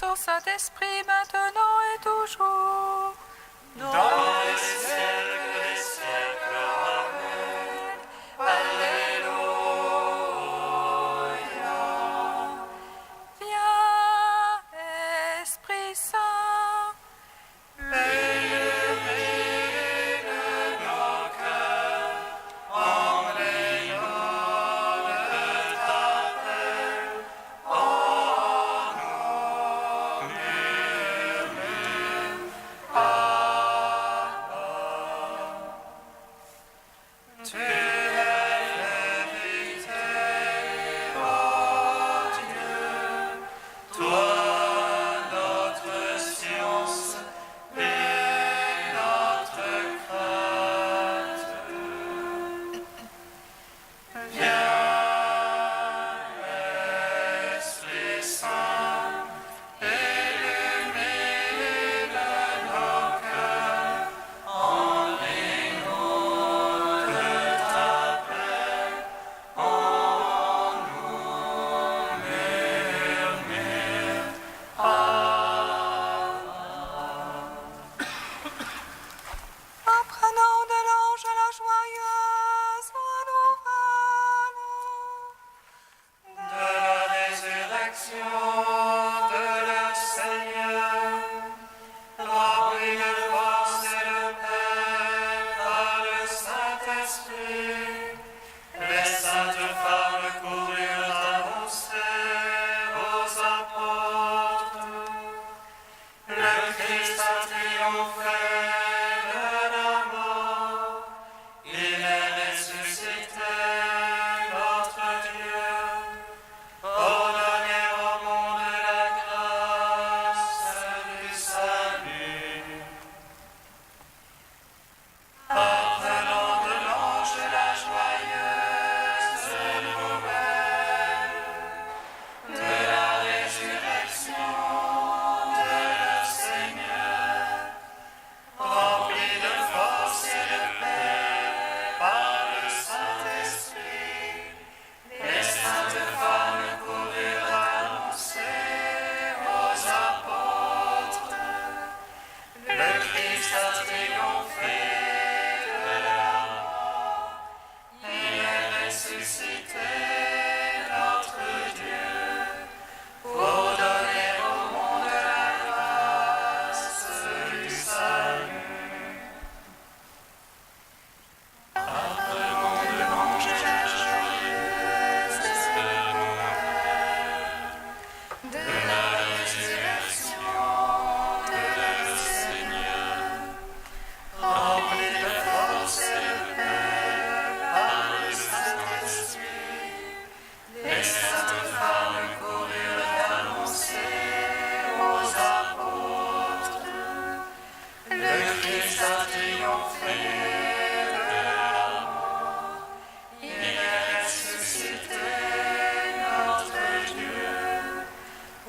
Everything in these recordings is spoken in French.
Fils, au Saint-Esprit, maintenant et toujours. Dans les siècles des siècles. Amen. Alléluia. Viens, Esprit Saint, Illumine nos cœurs, embrayons de ta paix. En nous murmure Abba. Tu es vérité, ô Dieu, toi notre science et notre crainte. Viens, Esprit Saint, illumine nos cœurs, embrayons de ta paix. En nous murmure apprenant de l'ange la joyeuse nouvelle de la résurrection de le Seigneur, rempli de force et de paix par le Saint-Esprit, les saintes femmes coururent annoncer aux apôtres. Le Christ a triomphé de la mort, il est ressuscité, notre Dieu, pour donner au monde la grâce du salut. Apprenant de l'ange la joyeuse nouvelle de la résurrection de le Seigneur, rempli de force et de paix par le Saint-Esprit, les saintes femmes coururent annoncer aux apôtres. Le Christ a triomphé de la mort, il est ressuscité, notre Dieu, pour donner au monde la grâce du salut. Apprenons de l'ange la joyeuse nouvelle de la résurrection de le Seigneur, rempli de force et de paix par le Saint-Esprit, les saintes femmes coururent annoncer aux apôtres. Le Christ a triomphé de la mort, il est ressuscité, notre Dieu,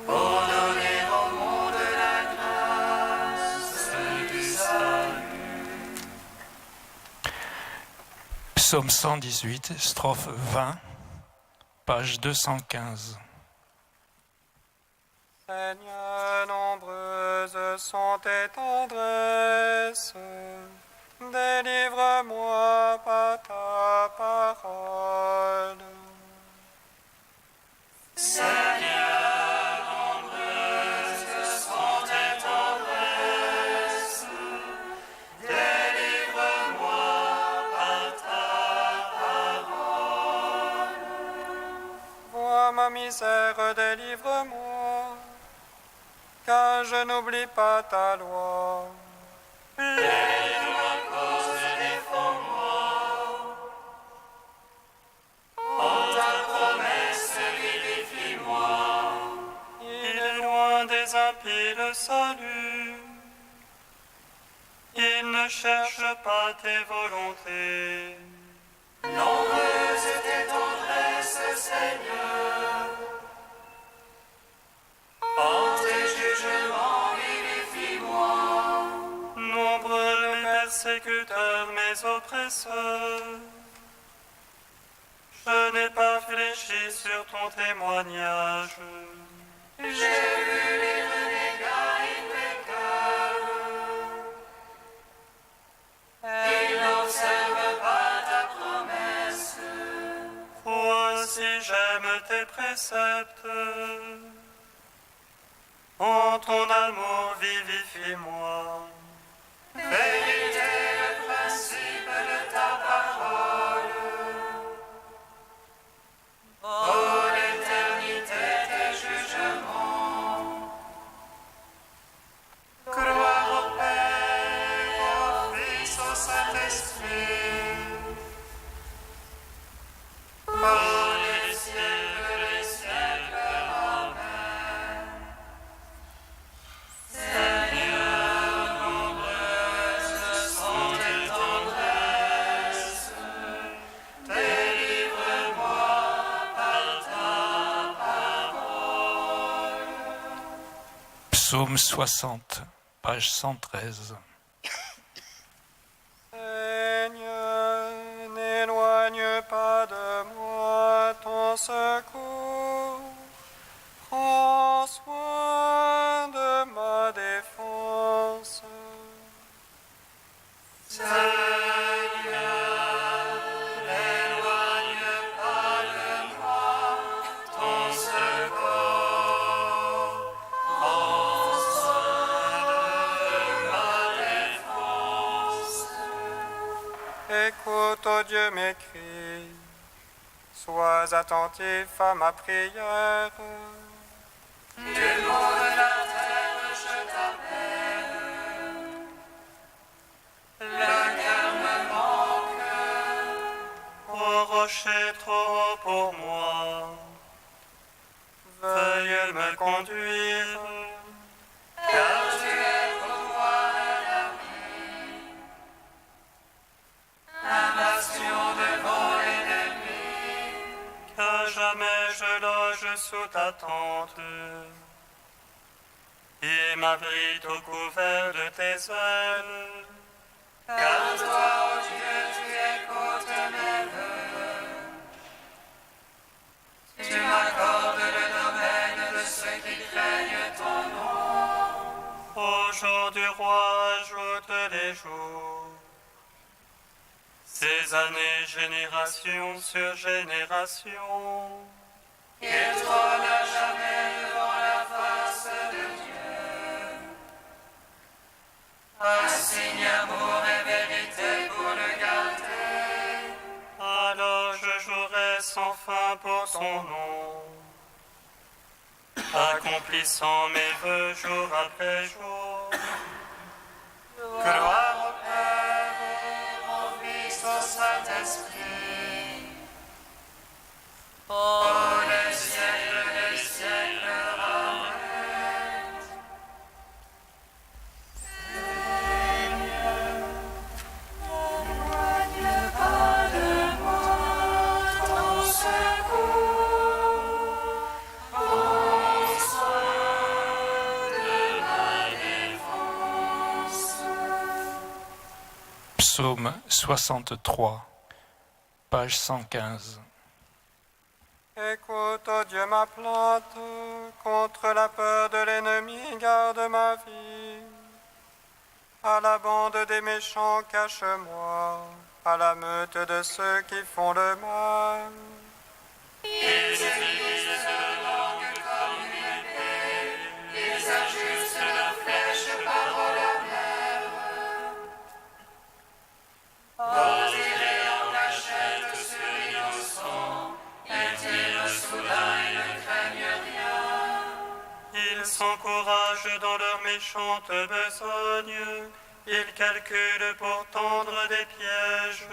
pour donner au monde la grâce du salut. Psaume 118, strophe 20, page 215. Seigneur, nombreuses sont tes tendresses, délivre-moi par ta parole. Seigneur, nombreuses sont tes tendresses, délivre-moi par ta parole. Vois ma misère, délivre-moi, car je n'oublie pas ta loi. Aide-moi à cause défends-moi. En ta promesse, vivifie-moi. Il est loin des impies le salut. Il ne cherche pas tes volontés. Nombreuses tes tendresses, Seigneur. En tes jugements, vivifie-moi. Nombreux mes persécuteurs, mes oppresseurs. Je n'ai pas fléchi sur ton témoignage. J'ai vu les aussi j'aime tes préceptes. En ton amour vivifie-moi. Vérité, le principe de ta parole. Ô l'éternité tes jugements. Gloire au Père, au Fils, au Saint-Esprit. Pour les siècles des siècles. Amen. Seigneur, nombreuses sont tes tendresses. Délivre-moi par ta parole. Psaume 60, page 113. Seigneur, n'éloigne pas de moi ton secours. Prends soin de ma défense. Seigneur, n'éloigne pas de moi ton secours. Prends soin de ma défense. Écoute, ô Dieu, mes cris. Sois attentif à ma prière. Du bout de la terre, je t'appelle. Le cœur me manque. Ô rocher trop haut pour moi, veuille me conduire. Car tu es pour moi un ami, un bastion devant l'ennemi. Qu'à jamais je loge sous ta tente et m'abrite au couvert de tes ailes. Car toi, ô Dieu, tu écoutes mes vœux. Tu m'accordes le domaine de ceux qui craignent ton nom. Au jour du roi, ajoute les jours. Ces années, génération sur génération. Il trône à jamais devant la face de Dieu. Un signe, amour et vérité pour le garder. Alors je jouerai sans fin pour ton nom, accomplissant mes vœux jour après jour. Gloire au Père, au Fils, au Saint-Esprit. Pour les siècles des siècles. Amen. N'éloigne pas de moi ton secours. Prends soin de ma défense. Psaume 63, page 115. Écoute, ô Dieu, ma plainte, contre la peur de l'ennemi, garde ma vie. À la bande des méchants, cache-moi, à la meute de ceux qui font le mal. Ils aiguisent leur langue comme une épée, ils ajustent leurs flèches parole amère. Retirés en cachette sur l'innocent, ils tirent soudain et ne craignent rien. Ils s'encouragent dans leur méchante besogne, ils calculent pour tendre des pièges.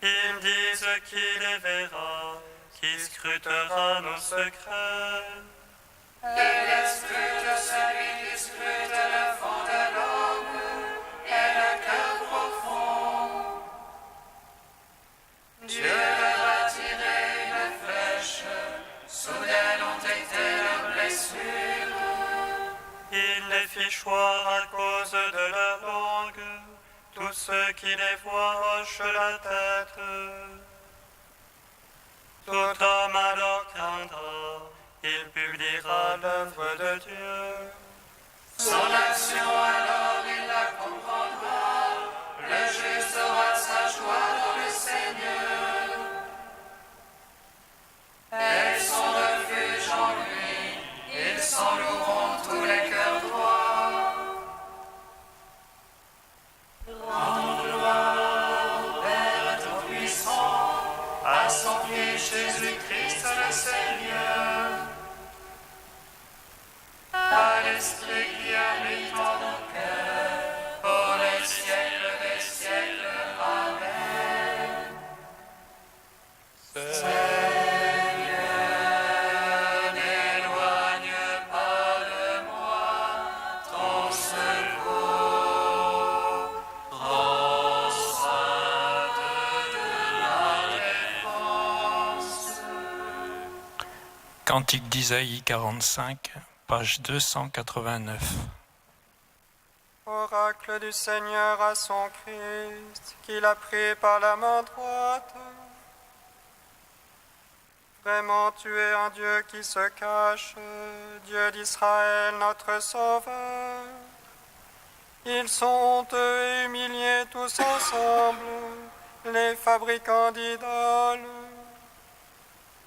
Ils disent qui les verra, qui scrutera nos secrets. Il scrute celui qui scrute le fond de l'homme et le cœur profond. Dieu leur a tiré une flèche, soudaines ont été leurs blessures. Il les fit choir à cause de leur langue, tous ceux qui les voient hochent la tête. Tout homme alors craindra, il publiera l'œuvre de Dieu. Son action alors il la comprendra, le juste aura sa joie dans le Seigneur. Jésus-Christ le Seigneur, à l'Esprit qui habite en nos cœurs, pour les siècles des siècles. Amen. Seigneur, n'éloigne pas de moi ton secours, prends soin de ma défense. Cantique d'Isaïe 45, page 289. Oracle du Seigneur à son Christ, qu'il a pris par la main droite. Vraiment, tu es un Dieu qui se cache, Dieu d'Israël, notre Sauveur. Ils sont honteux et humiliés tous ensemble, les fabricants d'idoles.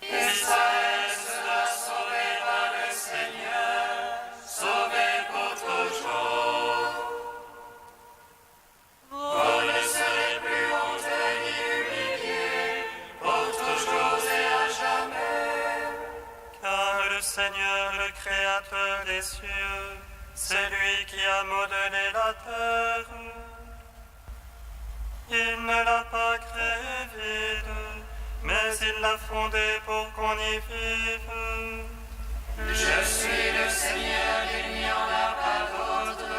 Israël sera sauvé par le Seigneur, sauvé pour toujours. Vous ne serez plus honteux ni humiliés, pour toujours et à jamais. Car le Seigneur, le Créateur des cieux, c'est lui qui a modelé la terre. Il ne l'a pas créée vide, mais il l'a fondée pour qu'on y vive. Je suis le Seigneur, il n'y en a pas d'autre.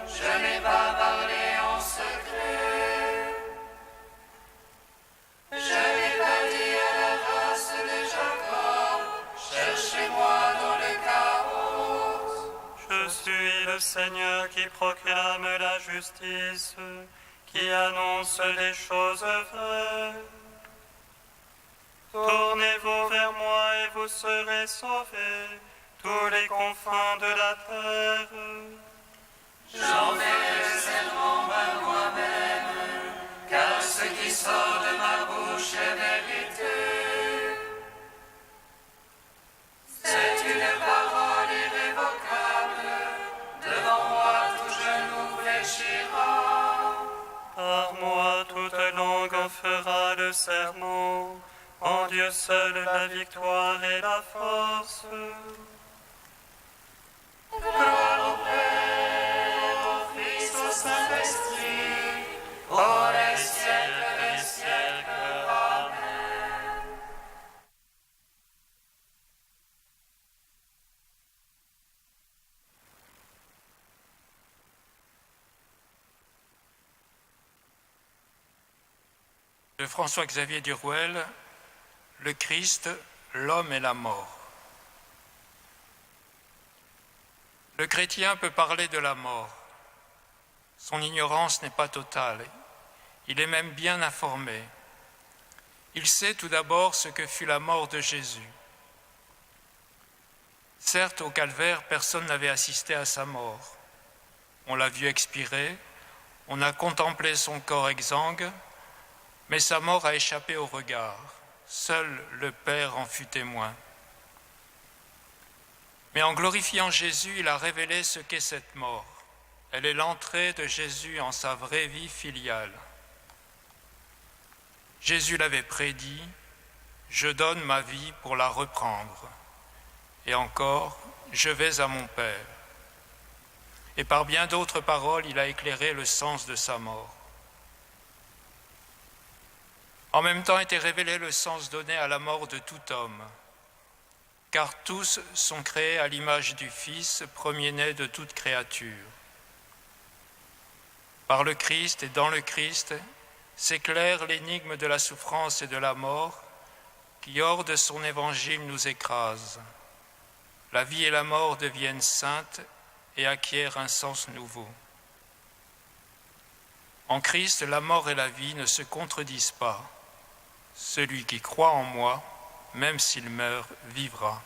Je n'ai pas parlé en secret. Je n'ai pas dit à la race de Jacob, cherchez-moi dans le chaos. Je suis le Seigneur qui proclame la justice, qui annonce les choses vraies. Tournez-vous vers moi et vous serez sauvés, tous les confins de la terre. J'en fais serment à moi-même, car ce qui sort de ma bouche est vérité. C'est une parole irrévocable, devant moi tout genou fléchira. Par moi toute langue en fera le serment, en Dieu seul la victoire et la force. Gloire au Père, au Fils, au Saint-Esprit, pour les siècles des siècles. Amen. De François-Xavier Duruel, le Christ, l'homme et la mort. Le chrétien peut parler de la mort. Son ignorance n'est pas totale. Il est même bien informé. Il sait tout d'abord ce que fut la mort de Jésus. Certes, au calvaire, personne n'avait assisté à sa mort. On l'a vu expirer, on a contemplé son corps exsangue, mais sa mort a échappé au regard. Seul le Père en fut témoin. Mais en glorifiant Jésus, il a révélé ce qu'est cette mort. Elle est l'entrée de Jésus en sa vraie vie filiale. Jésus l'avait prédit, « Je donne ma vie pour la reprendre. » Et encore, « Je vais à mon Père. » Et par bien d'autres paroles, il a éclairé le sens de sa mort. En même temps était révélé le sens donné à la mort de tout homme, car tous sont créés à l'image du Fils, premier-né de toute créature. Par le Christ et dans le Christ s'éclaire l'énigme de la souffrance et de la mort qui, hors de son évangile, nous écrase. La vie et la mort deviennent saintes et acquièrent un sens nouveau. En Christ, la mort et la vie ne se contredisent pas. Celui qui croit en moi, même s'il meurt, vivra.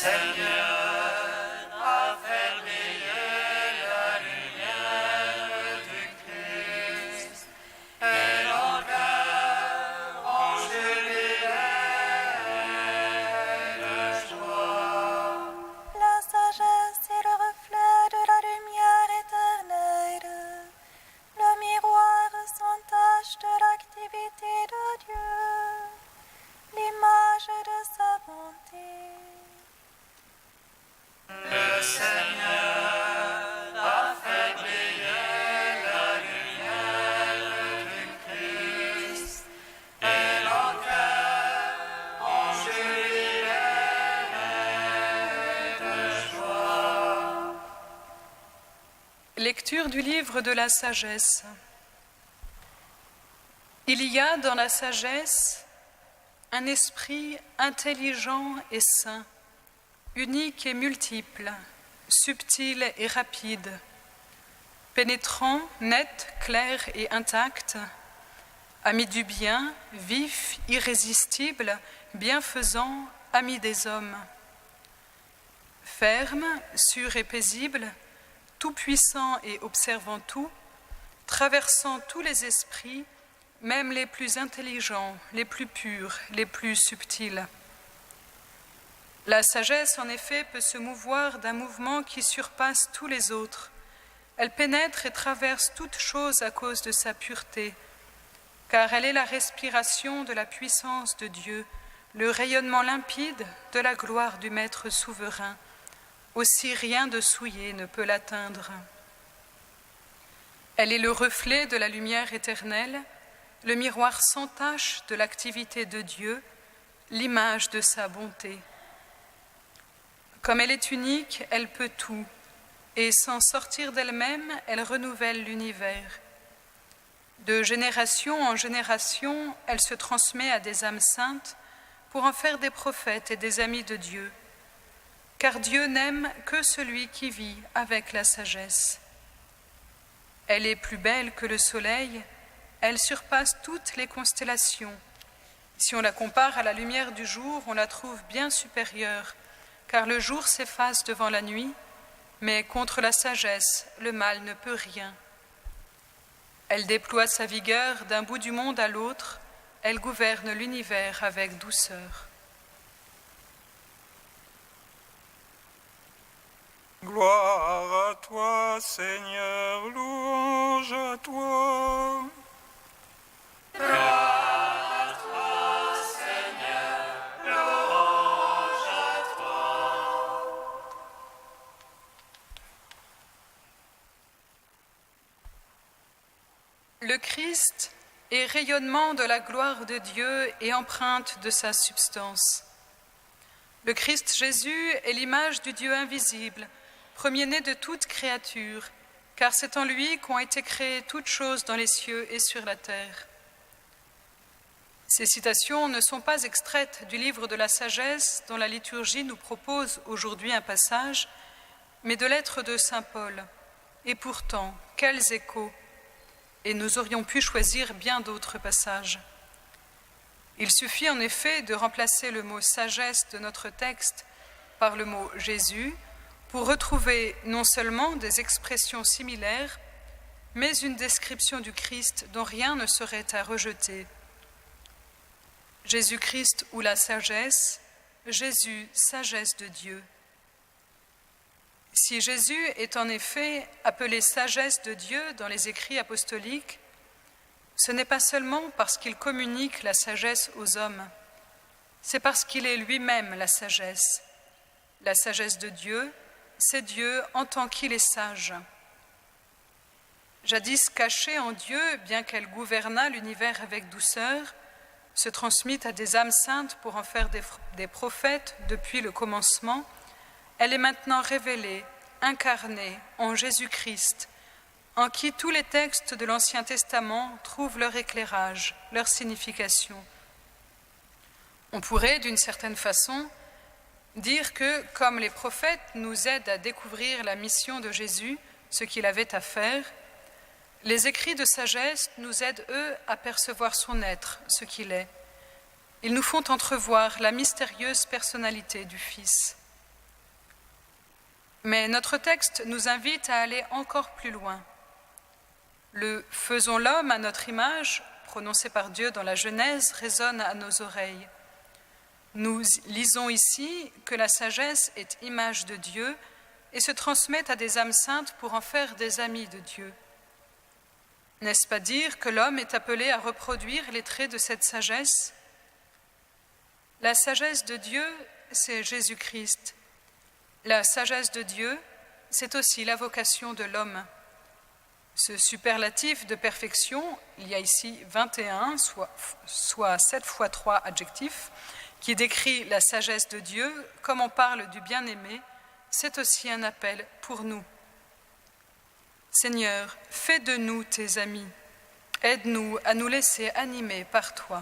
La sagesse est le reflet de la lumière éternelle, le miroir sans tache de l'activité de Dieu, l'image de sa bonté. Le Seigneur a fait briller la lumière du Christ, et l'enfer en jubilé de joie. Lecture du livre de la sagesse. Il y a dans la sagesse un esprit intelligent et saint, unique et multiple, subtil et rapide, pénétrant, net, clair et intact, ami du bien, vif, irrésistible, bienfaisant, ami des hommes, ferme, sûr et paisible, tout-puissant et observant tout, traversant tous les esprits, même les plus intelligents, les plus purs, les plus subtils. La sagesse, en effet, peut se mouvoir d'un mouvement qui surpasse tous les autres. Elle pénètre et traverse toute chose à cause de sa pureté, car elle est la respiration de la puissance de Dieu, le rayonnement limpide de la gloire du Maître souverain. Aussi rien de souillé ne peut l'atteindre. Elle est le reflet de la lumière éternelle, le miroir sans tache de l'activité de Dieu, l'image de sa bonté. Comme elle est unique, elle peut tout, et sans sortir d'elle-même, elle renouvelle l'univers. De génération en génération, elle se transmet à des âmes saintes pour en faire des prophètes et des amis de Dieu. Car Dieu n'aime que celui qui vit avec la sagesse. Elle est plus belle que le soleil, elle surpasse toutes les constellations. Si on la compare à la lumière du jour, on la trouve bien supérieure, car le jour s'efface devant la nuit, mais contre la sagesse, le mal ne peut rien. Elle déploie sa vigueur d'un bout du monde à l'autre, elle gouverne l'univers avec douceur. Gloire à toi, Seigneur, louange à toi. Le Christ est rayonnement de la gloire de Dieu et empreinte de sa substance. Le Christ Jésus est l'image du Dieu invisible, premier-né de toute créature, car c'est en lui qu'ont été créées toutes choses dans les cieux et sur la terre. Ces citations ne sont pas extraites du livre de la sagesse dont la liturgie nous propose aujourd'hui un passage, mais de lettres de saint Paul. Et pourtant, quels échos! Et nous aurions pu choisir bien d'autres passages. Il suffit en effet de remplacer le mot « sagesse » de notre texte par le mot « Jésus » pour retrouver non seulement des expressions similaires, mais une description du Christ dont rien ne serait à rejeter. Jésus-Christ ou la sagesse, Jésus, sagesse de Dieu. Si Jésus est en effet appelé sagesse de Dieu dans les écrits apostoliques, ce n'est pas seulement parce qu'il communique la sagesse aux hommes, c'est parce qu'il est lui-même la sagesse. La sagesse de Dieu, c'est Dieu en tant qu'il est sage. Jadis cachée en Dieu, bien qu'elle gouvernât l'univers avec douceur, se transmit à des âmes saintes pour en faire des prophètes depuis le commencement, elle est maintenant révélée, incarnée en Jésus-Christ, en qui tous les textes de l'Ancien Testament trouvent leur éclairage, leur signification. On pourrait, d'une certaine façon, dire que, comme les prophètes nous aident à découvrir la mission de Jésus, ce qu'il avait à faire, les écrits de sagesse nous aident, eux, à percevoir son être, ce qu'il est. Ils nous font entrevoir la mystérieuse personnalité du Fils. Mais notre texte nous invite à aller encore plus loin. Le « faisons l'homme à notre image » prononcé par Dieu dans la Genèse résonne à nos oreilles. Nous lisons ici que la sagesse est image de Dieu et se transmet à des âmes saintes pour en faire des amis de Dieu. N'est-ce pas dire que l'homme est appelé à reproduire les traits de cette sagesse ? La sagesse de Dieu, c'est Jésus-Christ. La sagesse de Dieu, c'est aussi la vocation de l'homme. Ce superlatif de perfection, il y a ici 21, soit 7 fois 3 adjectifs, qui décrit la sagesse de Dieu, comme on parle du bien-aimé, c'est aussi un appel pour nous. Seigneur, fais de nous tes amis. Aide-nous à nous laisser animer par toi.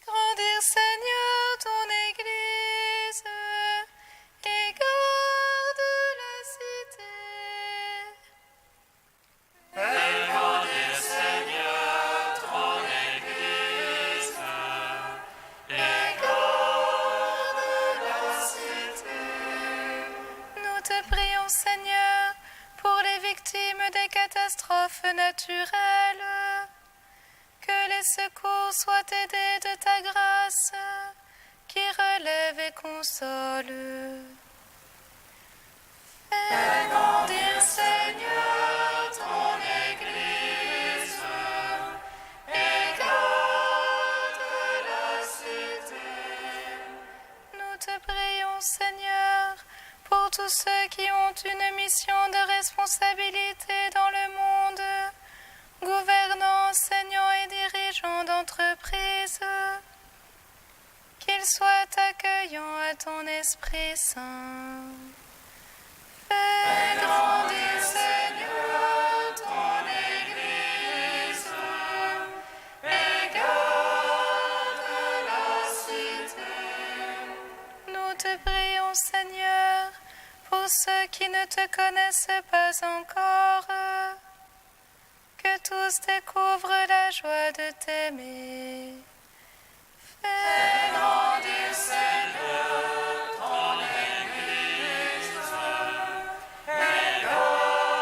Grandir, Seigneur, ton Église et garde la cité. Fais grandir, Seigneur, ton Église, et garde la cité. Nous te prions, Seigneur, pour les victimes des catastrophes naturelles. Que les secours soient aidés de ta grâce, qui relève et console. Fais grandir, Seigneur, ton Église, et garde la cité. Nous te prions, Seigneur, pour tous ceux qui ont une mission de responsabilité dans le monde, gouvernants, enseignants et dirigeants d'entreprises, qu'ils soient accueillants à ton Esprit Saint. Fais grandir, Seigneur, ton Église, et garde la cité. Nous te prions, Seigneur, pour ceux qui ne te connaissent pas encore, que tous découvrent la joie de t'aimer. Fais grandir, Seigneur, ton Église, et garde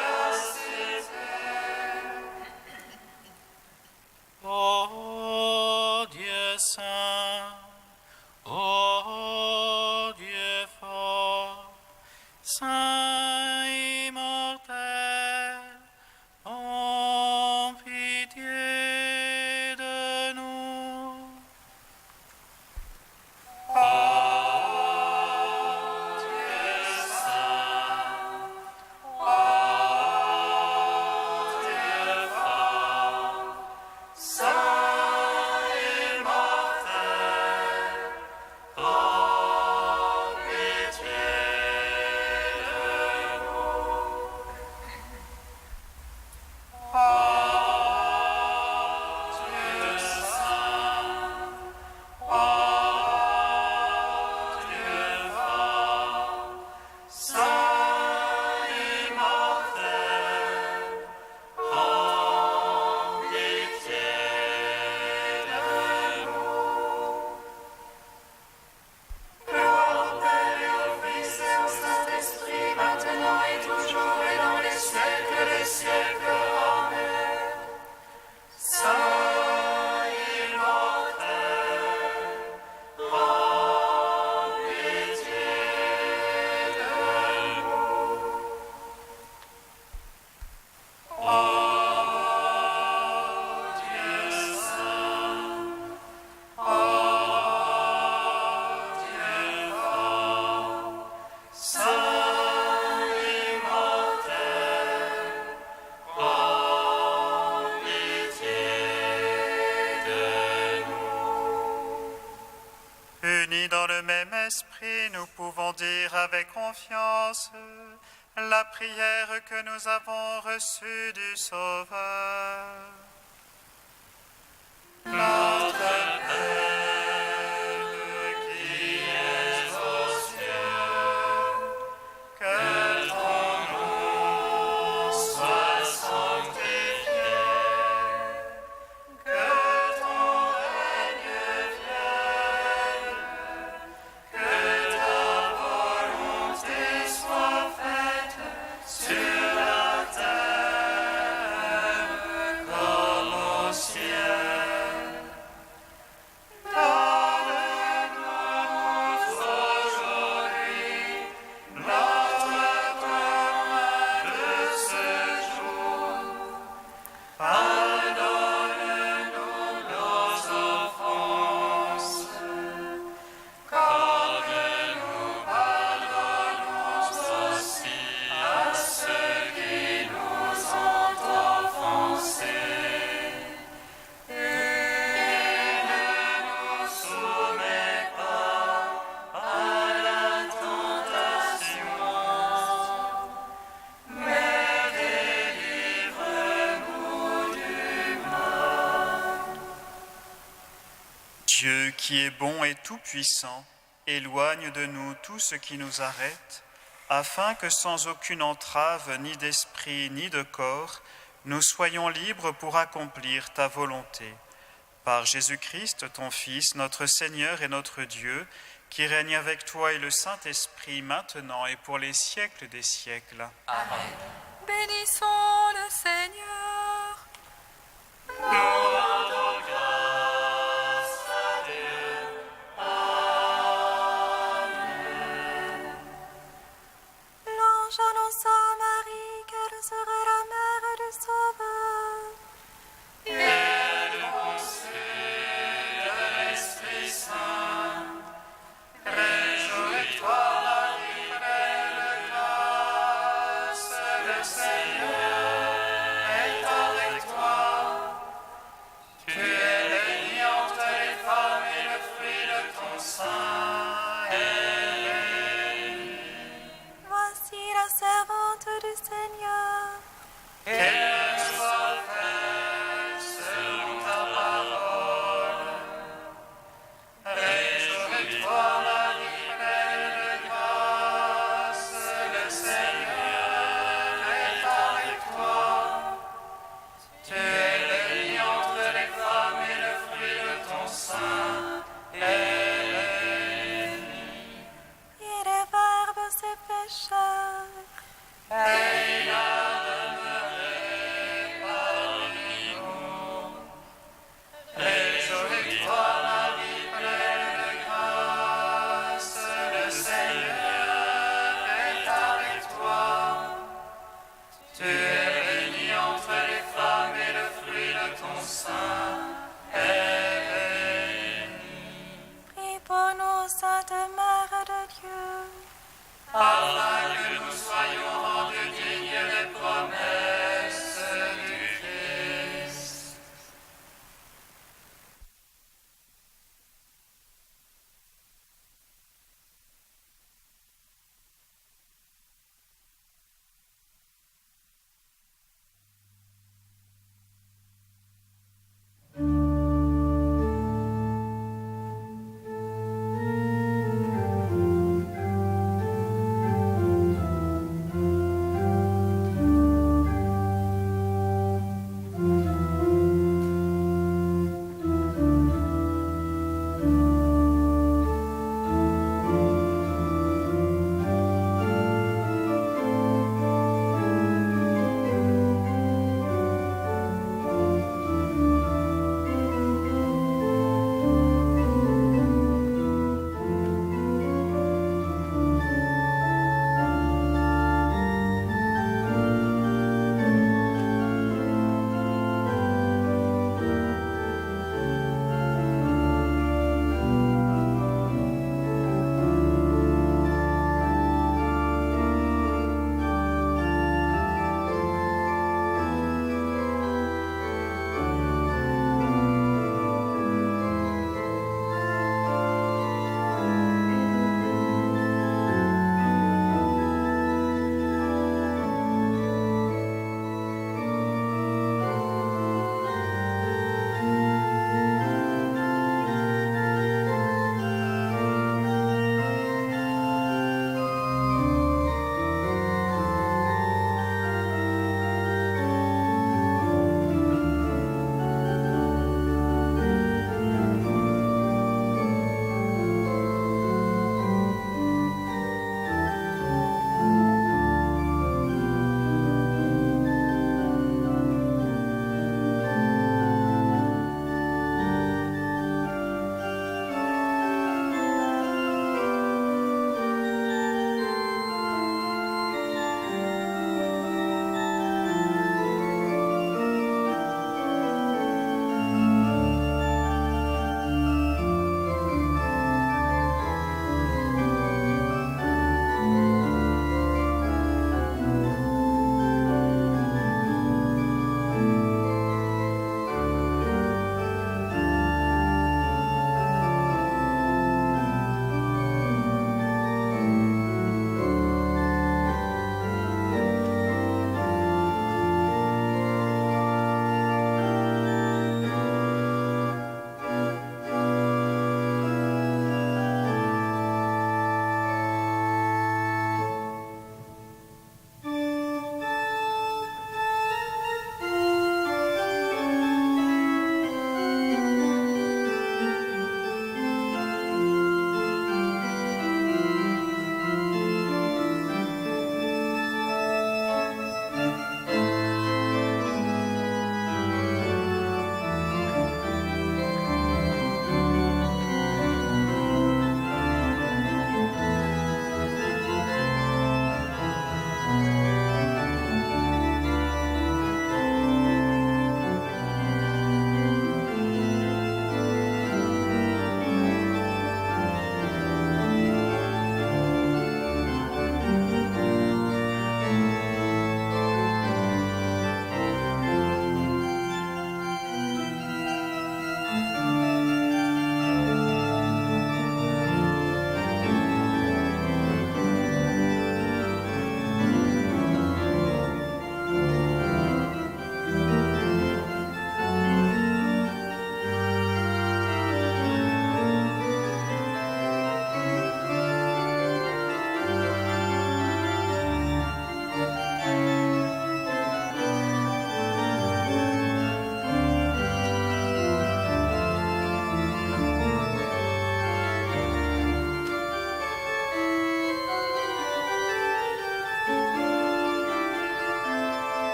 la cité. Ô Dieu saint, ô Dieu fort, saint immortel, en pitié de nous. Saint-Esprit, nous pouvons dire avec confiance la prière que nous avons reçue du Sauveur. Notre Père, qui es aux cieux, que ton nom soit sanctifié, que ton règne vienne, que ta volonté soit faite sur la terre comme au ciel. Dieu qui est bon et tout-puissant, éloigne de nous tout ce qui nous arrête, afin que sans aucune entrave ni d'esprit ni de corps, nous soyons libres pour accomplir ta volonté. Par Jésus-Christ, ton Fils, notre Seigneur et notre Dieu, qui règne avec toi et le Saint-Esprit maintenant et pour les siècles des siècles. Amen. Bénissons le Seigneur. Nous rendons grâce à Dieu. Amen. L'ange annonça à Marie qu'elle serait la mère du Sauveur. Et le conseil de l'Esprit Saint, réjouis-toi, Marie, pleine de grâce, le Seigneur est avec toi. Tu es bénie entre les femmes et le fruit de ton sein est béni. Voici la servante du Seigneur. Qu'elle soit faite selon ta parole. Réjouis-toi, Marie, pleine de grâce, le Seigneur est avec toi. Tu es bénie entre les femmes et le fruit de ton sein est béni. Et les verbes ses pécheurs. Et il a demeuré parmi nous. Réjouis-toi, Marie, pleine de grâce, le Seigneur est avec toi. Tu es bénie entre les femmes et le fruit de ton sein est béni. Prie pour nous, Sainte Mère de Dieu. Afin